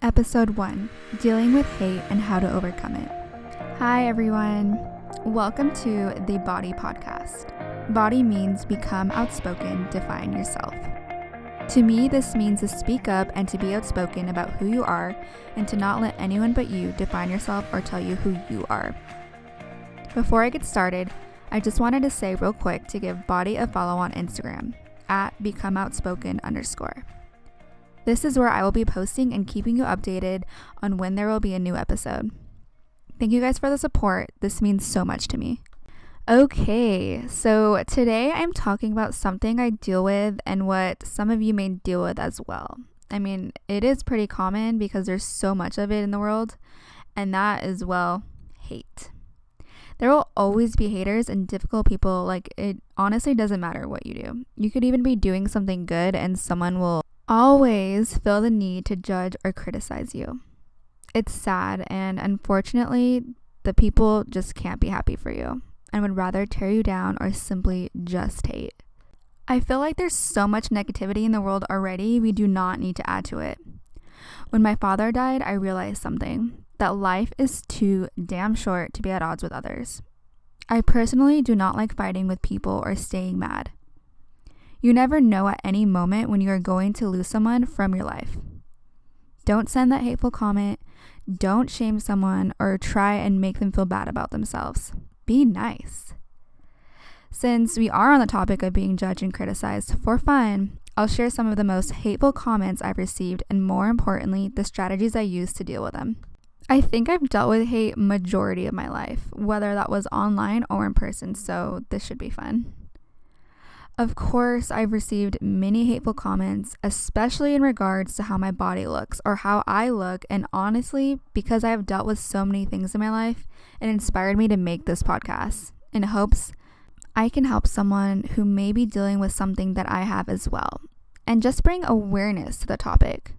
Episode 1, Dealing with Hate and How to Overcome It. Hi everyone, welcome to the Body Podcast. Body means become outspoken, define yourself. To me, this means to speak up and to be outspoken about who you are and to not let anyone but you define yourself or tell you who you are. Before I get started, I just wanted to say real quick to give Body a follow on Instagram at becomeoutspoken_. This is where I will be posting and keeping you updated on when there will be a new episode. Thank you guys for the support. This means so much to me. Okay, so today I'm talking about something I deal with and what some of you may deal with as well. I mean, it is pretty common because there's so much of it in the world, and that is, well, hate. There will always be haters and difficult people. Like, it honestly doesn't matter what you do. You could even be doing something good and someone will always feel the need to judge or criticize you. It's sad, and unfortunately, the people just can't be happy for you and would rather tear you down or simply just hate. I feel like there's so much negativity in the world already, we do not need to add to it. When my father died, I realized something, that life is too damn short to be at odds with others. I personally do not like fighting with people or staying mad. You never know at any moment when you are going to lose someone from your life. Don't send that hateful comment. Don't shame someone or try and make them feel bad about themselves. Be nice. Since we are on the topic of being judged and criticized, for fun, I'll share some of the most hateful comments I've received and, more importantly, the strategies I use to deal with them. I think I've dealt with hate majority of my life, whether that was online or in person, so this should be fun. Of course, I've received many hateful comments, especially in regards to how my body looks or how I look, and honestly, because I have dealt with so many things in my life, it inspired me to make this podcast in hopes I can help someone who may be dealing with something that I have as well, and just bring awareness to the topic.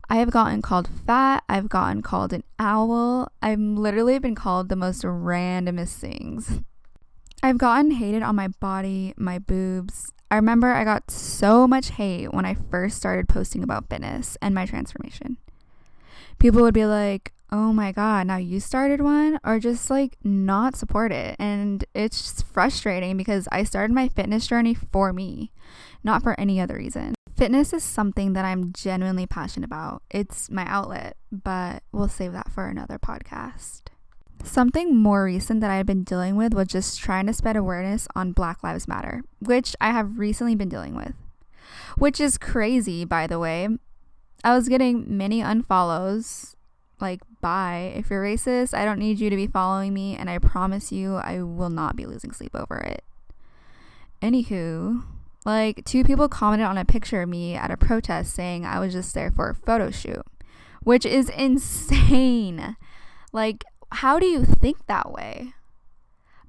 I have gotten called fat, I've gotten called an owl, I've literally been called the most randomest things. I've gotten hated on my body, my boobs. I remember I got so much hate when I first started posting about fitness and my transformation. People would be like, oh my God, now you started one? Or just like not support it. And it's just frustrating because I started my fitness journey for me, not for any other reason. Fitness is something that I'm genuinely passionate about. It's my outlet, but we'll save that for another podcast. Something more recent that I've been dealing with was just trying to spread awareness on Black Lives Matter, which I have recently been dealing with, which is crazy, by the way. I was getting many unfollows, like, bye. If you're racist, I don't need you to be following me, and I promise you I will not be losing sleep over it. Anywho, like, 2 people commented on a picture of me at a protest saying I was just there for a photo shoot, which is insane. Like, how do you think that way?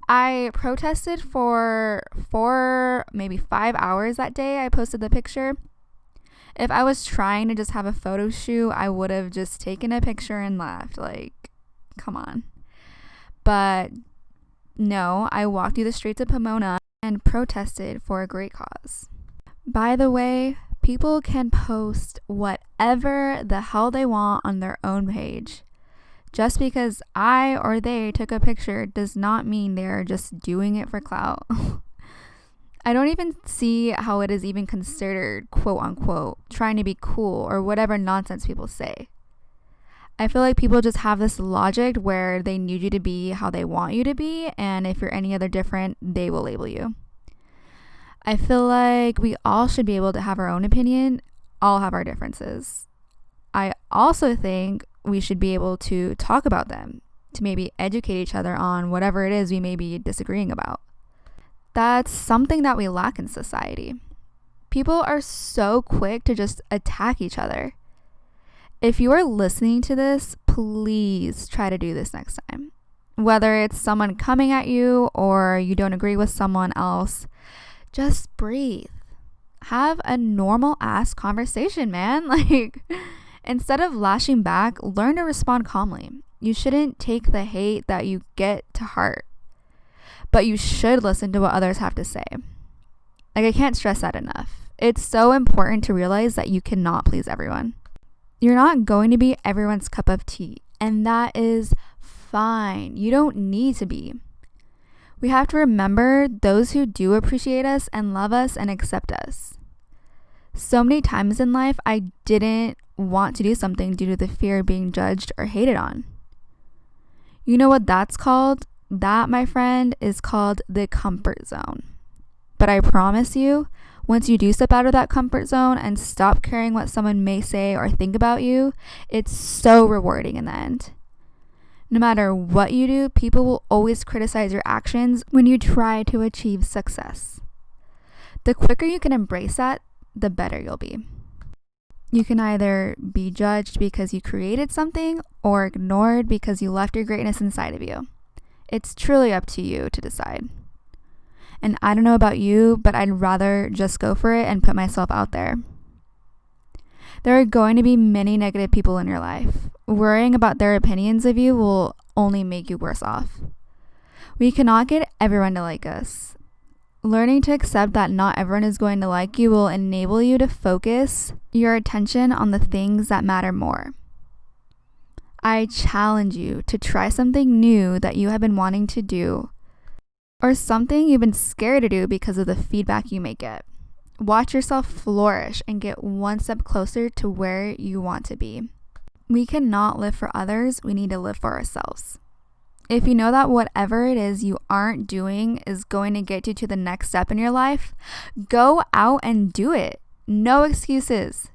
I protested for 4, maybe 5 hours that day I posted the picture. If I was trying to just have a photo shoot, I would have just taken a picture and left. Like, come on. But no, I walked through the streets of Pomona and protested for a great cause. By the way, people can post whatever the hell they want on their own page. Just because I or they took a picture does not mean they're just doing it for clout. I don't even see how it is even considered, quote unquote, trying to be cool or whatever nonsense people say. I feel like people just have this logic where they need you to be how they want you to be, and if you're any other different, they will label you. I feel like we all should be able to have our own opinion, all have our differences. I also think we should be able to talk about them, to maybe educate each other on whatever it is we may be disagreeing about. That's something that we lack in society. People are so quick to just attack each other. If you are listening to this, please try to do this next time. Whether it's someone coming at you or you don't agree with someone else, just breathe. Have a normal ass conversation, man. Like, instead of lashing back, learn to respond calmly. You shouldn't take the hate that you get to heart, but you should listen to what others have to say. Like, I can't stress that enough. It's so important to realize that you cannot please everyone. You're not going to be everyone's cup of tea, and that is fine. You don't need to be. We have to remember those who do appreciate us and love us and accept us. So many times in life, I didn't want to do something due to the fear of being judged or hated on. You know what that's called? That, my friend, is called the comfort zone. But I promise you, once you do step out of that comfort zone and stop caring what someone may say or think about you, it's so rewarding in the end. No matter what you do, people will always criticize your actions when you try to achieve success. The quicker you can embrace that, the better you'll be. You can either be judged because you created something or ignored because you left your greatness inside of you. It's truly up to you to decide. And I don't know about you, but I'd rather just go for it and put myself out there. There are going to be many negative people in your life. Worrying about their opinions of you will only make you worse off. We cannot get everyone to like us. Learning to accept that not everyone is going to like you will enable you to focus your attention on the things that matter more. I challenge you to try something new that you have been wanting to do, or something you've been scared to do because of the feedback you may get. Watch yourself flourish and get one step closer to where you want to be. We cannot live for others, we need to live for ourselves. If you know that whatever it is you aren't doing is going to get you to the next step in your life, go out and do it. No excuses.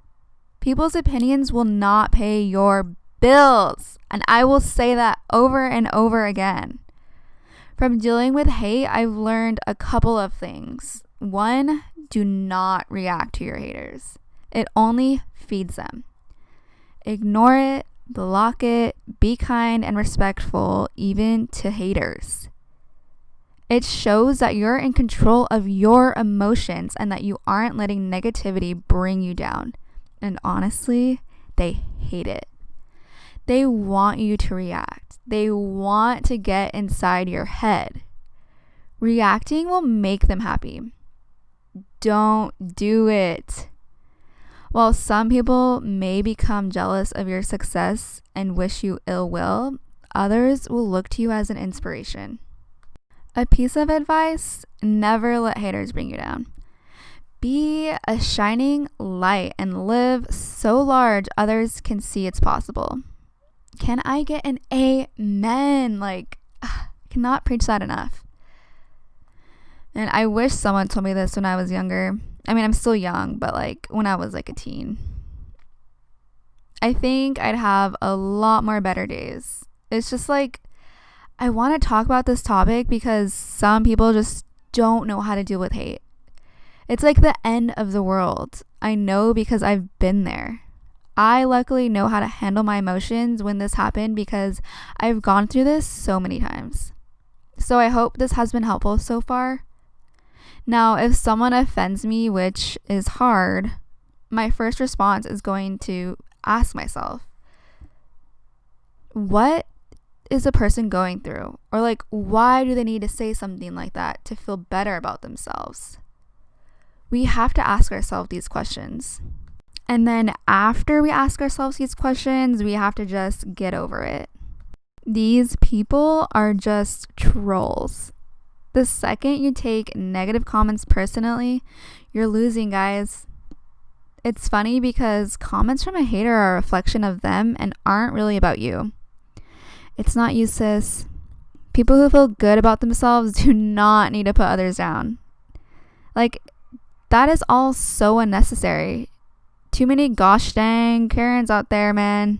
People's opinions will not pay your bills. And I will say that over and over again. From dealing with hate, I've learned a couple of things. 1, do not react to your haters. It only feeds them. Ignore it, block it, be kind and respectful even to haters. It shows that you're in control of your emotions and that you aren't letting negativity bring you down. And honestly, they hate it. They want you to react. They want to get inside your head. Reacting will make them happy. Don't do it. While some people may become jealous of your success and wish you ill will, others will look to you as an inspiration. A piece of advice: never let haters bring you down. Be a shining light and live so large others can see it's possible. Can I get an amen? I cannot preach that enough. And I wish someone told me this when I was younger. I mean, I'm still young, but when I was a teen. I think I'd have a lot more better days. It's just I want to talk about this topic because some people just don't know how to deal with hate. It's like the end of the world. I know because I've been there. I luckily know how to handle my emotions when this happened because I've gone through this so many times. So I hope this has been helpful so far. Now, if someone offends me, which is hard, my first response is going to ask myself, what is a person going through? Or why do they need to say something like that to feel better about themselves? We have to ask ourselves these questions. And then after we ask ourselves these questions, we have to just get over it. These people are just trolls. The second you take negative comments personally, you're losing, guys. It's funny because comments from a hater are a reflection of them and aren't really about you. It's not you, sis. People who feel good about themselves do not need to put others down. That is all so unnecessary. Too many gosh dang Karens out there, man.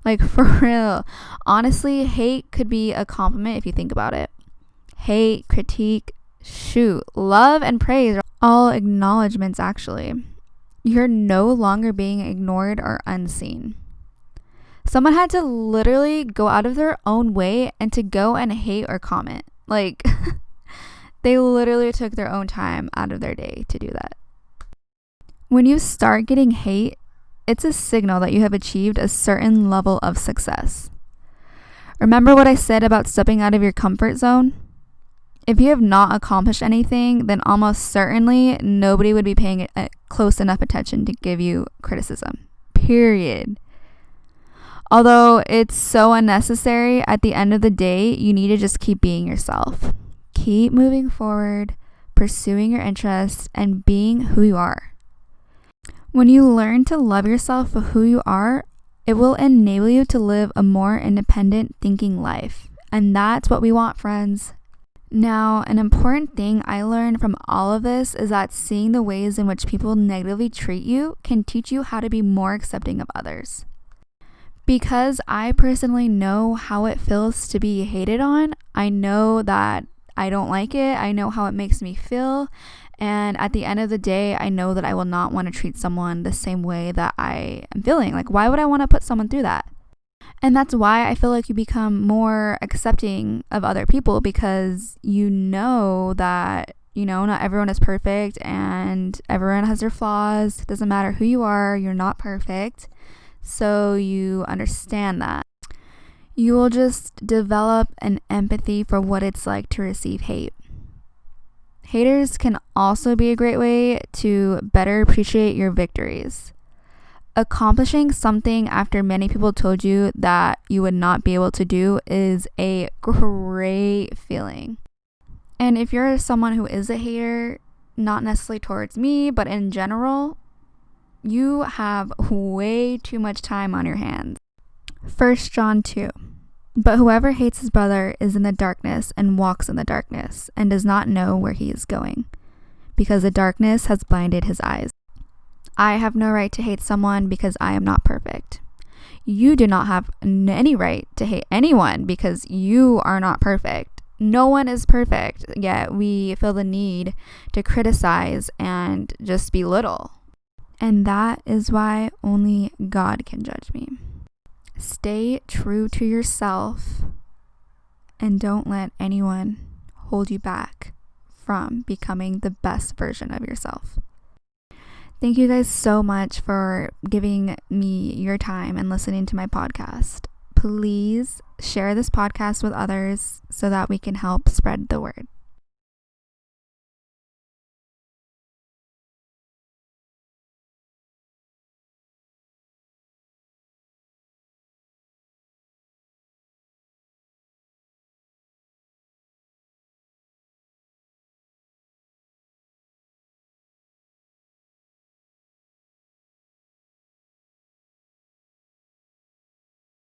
For real. Honestly, hate could be a compliment if you think about it. Hate, critique, shoot, love, and praise are all acknowledgments, actually. You're no longer being ignored or unseen. Someone had to literally go out of their own way and to go and hate or comment. They literally took their own time out of their day to do that. When you start getting hate, it's a signal that you have achieved a certain level of success. Remember what I said about stepping out of your comfort zone? If you have not accomplished anything, then almost certainly nobody would be paying close enough attention to give you criticism. Period. Although it's so unnecessary, at the end of the day, you need to just keep being yourself. Keep moving forward, pursuing your interests, and being who you are. When you learn to love yourself for who you are, it will enable you to live a more independent thinking life. And that's what we want, friends. Now, an important thing I learned from all of this is that seeing the ways in which people negatively treat you can teach you how to be more accepting of others. Because I personally know how it feels to be hated on, I know that I don't like it. I know how it makes me feel. And at the end of the day, I know that I will not want to treat someone the same way that I am feeling. Like, why would I want to put someone through that? And that's why I feel like you become more accepting of other people, because you know that, not everyone is perfect and everyone has their flaws. It doesn't matter who you are, you're not perfect. So you understand that. You will just develop an empathy for what it's like to receive hate. Haters can also be a great way to better appreciate your victories. Accomplishing something after many people told you that you would not be able to do is a great feeling. And if you're someone who is a hater, not necessarily towards me, but in general, you have way too much time on your hands. 1 John 2. But whoever hates his brother is in the darkness and walks in the darkness and does not know where he is going, because the darkness has blinded his eyes. I have no right to hate someone because I am not perfect. You do not have any right to hate anyone because you are not perfect. No one is perfect, yet we feel the need to criticize and just belittle. And that is why only God can judge me. Stay true to yourself and don't let anyone hold you back from becoming the best version of yourself. Thank you guys so much for giving me your time and listening to my podcast. Please share this podcast with others so that we can help spread the word.